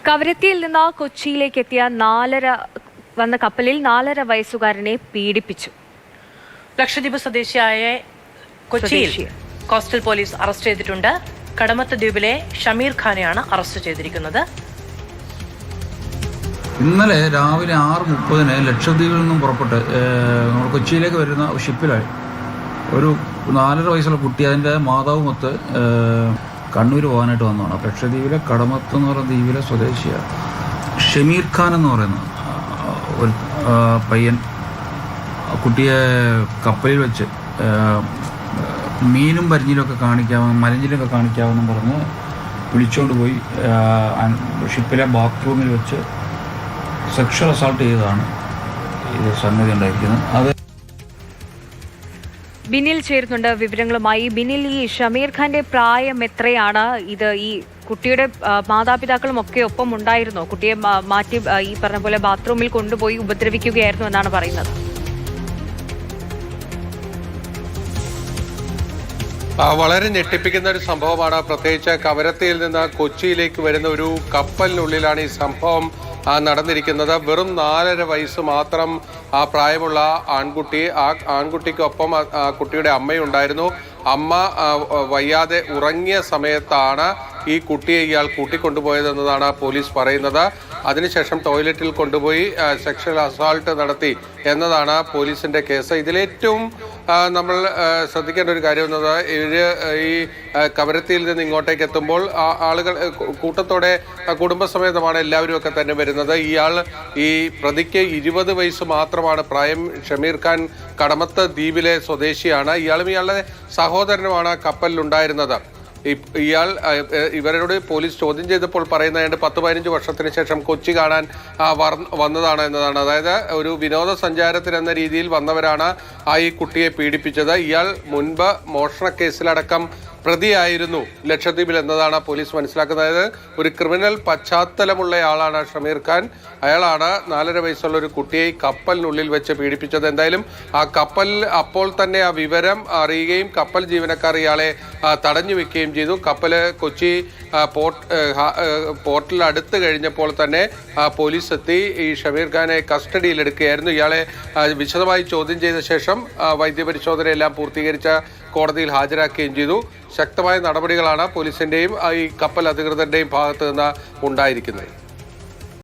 കവരത്തിയിൽ നിന്ന് കൊച്ചിയിലേക്ക് എത്തിയ വന്ന കപ്പലിൽ 4.5 വയസ്സുകാരനെ പീഡിപ്പിച്ചു. ലക്ഷദ്വീപ് സ്വദേശിയായ കൊച്ചിയിൽ കോസ്റ്റൽ പോലീസ് അറസ്റ്റ് ചെയ്തിട്ടുണ്ട്. കടമത്ത് ദ്വീപിലെ ഷമീർ ഖാനെയാണ് അറസ്റ്റ് ചെയ്തിരിക്കുന്നത്. ഇന്നലെ രാവിലെ 6:30 ലക്ഷദ്വീപിൽ നിന്നും പുറപ്പെട്ട് കൊച്ചിയിലേക്ക് വരുന്ന ഷിപ്പിലായി ഒരു 4.5 വയസ്സുള്ള കുട്ടി അതിൻ്റെ മാതാവുമൊത്ത് കണ്ണൂർ പോകാനായിട്ട് വന്നതാണ്. ലക്ഷദ്വീപിലെ കടമത്ത് എന്ന് പറയുന്ന ദ്വീപിലെ സ്വദേശിയാണ് ഷമീർ ഖാൻ എന്ന് പറയുന്ന ഒരു പയ്യൻ. കുട്ടിയെ കപ്പലിൽ വെച്ച് മീനും പരിഞ്ഞിലൊക്കെ മലഞ്ചിലൊക്കെ കാണിക്കാമെന്നും പറഞ്ഞ് വിളിച്ചുകൊണ്ട് പോയി ഷിപ്പിലെ ബാത്റൂമിൽ വെച്ച് സെക്ഷൽ അസാൾട്ട് ചെയ്തതാണ് ഇത് സംഗതി ഉണ്ടായിരിക്കുന്നത്. അത് ബിനിൽ ചേരുന്നുണ്ട് വിവരങ്ങളുമായി. ബിനിൽ, ഈ ഷമീർ ഖാന്റെ പ്രായം എത്രയാണ്? ഈ കുട്ടിയുടെ മാതാപിതാക്കളും ഒക്കെ ഒപ്പം ഉണ്ടായിരുന്നോ? കുട്ടിയെ മാറ്റി ഈ പറഞ്ഞ പോലെ ബാത്റൂമിൽ കൊണ്ടുപോയി ഉപദ്രവിക്കുകയായിരുന്നു എന്നാണ് പറയുന്നത്. വളരെ ഞെട്ടിപ്പിക്കുന്ന ഒരു സംഭവമാണ്. പ്രത്യേകിച്ച് കവരത്തിയിൽ നിന്ന് കൊച്ചിയിലേക്ക് വരുന്ന ഒരു കപ്പലിനുള്ളിലാണ് ഈ സംഭവം നടന്നിരിക്കുന്നത്. വെറും 4.5 വയസ്സ് മാത്രം പ്രായമുള്ള ആൺകുട്ടി, ആ ആൺകുട്ടിക്കൊപ്പം കുട്ടിയുടെ അമ്മയുണ്ടായിരുന്നു. അമ്മ വയ്യാതെ ഉറങ്ങിയ സമയത്താണ് ഈ കുട്ടിയെ ഇയാൾ കൂട്ടിക്കൊണ്ടുപോയതെന്നതാണ് പോലീസ് പറയുന്നത്. അതിനുശേഷം ടോയ്ലറ്റിൽ കൊണ്ടുപോയി സെക്ഷൽ അസാൾട്ട് നടത്തി എന്നതാണ് പോലീസിന്റെ കേസ്. ഇതിലേറ്റവും നമ്മൾ ശ്രദ്ധിക്കേണ്ട ഒരു കാര്യം എന്നത് ഈ കവരത്തിയിൽ നിന്ന് ഇങ്ങോട്ടേക്ക് എത്തുമ്പോൾ ആളുകൾ കൂട്ടത്തോടെ കുടുംബസമേതമാണ് എല്ലാവരും ഒക്കെ തന്നെ വരുന്നത്. ഈ പ്രതിക്ക് 20 വയസ്സ് മാത്രമാണ് പ്രായം. ഷമീർ ഖാൻ കടമത്ത് ദ്വീപിലെ സ്വദേശിയാണ്. ഇയാളുടെ സഹോദരനുമാണ് കപ്പലിലുണ്ടായിരുന്നത്. ഇവരോട് പോലീസ് ചോദ്യം ചെയ്തപ്പോൾ പറയുന്നത് 10-15 വർഷത്തിന് ശേഷം കൊച്ചി കാണാൻ വന്നതാണ് എന്നതാണ്. അതായത് ഒരു വിനോദസഞ്ചാരത്തിനെന്ന രീതിയിൽ വന്നവരാണ് ഈ കുട്ടിയെ പീഡിപ്പിച്ചത്. ഇയാൾ മുൻപ് മോഷണ കേസിലടക്കം പ്രതിയായിരുന്നു ലക്ഷദ്വീപിൽ എന്നതാണ് പോലീസ് മനസ്സിലാക്കുന്നത്. അതായത് ഒരു ക്രിമിനൽ പശ്ചാത്തലമുള്ള ആളാണ് ഷമീർ ഖാൻ. അയാളാണ് 4.5 വയസ്സുള്ള ഒരു കുട്ടിയെ കപ്പലിനുള്ളിൽ വെച്ച് പീഡിപ്പിച്ചത്. എന്തായാലും ആ കപ്പൽ അപ്പോൾ തന്നെ ആ വിവരം അറിയുകയും കപ്പൽ ജീവനക്കാർ ഇയാളെ തടഞ്ഞു വെക്കുകയും ചെയ്തു. കപ്പൽ കൊച്ചി പോർട്ടിൽ അടുത്ത് കഴിഞ്ഞപ്പോൾ തന്നെ പോലീസ് എത്തി ഈ ഷമീർ ഖാനെ കസ്റ്റഡിയിലെടുക്കുകയായിരുന്നു. ഇയാളെ വിശദമായി ചോദ്യം ചെയ്ത ശേഷം വൈദ്യപരിശോധനയെല്ലാം പൂർത്തീകരിച്ച കോടതിയിൽ ഹാജരാക്കുകയും ചെയ്തു. ശക്തമായ നടപടികളാണ് പോലീസിന്റെയും ഈ കപ്പൽ അധികൃതരുടെയും ഭാഗത്ത് നിന്ന് ഉണ്ടായിരിക്കുന്നത്.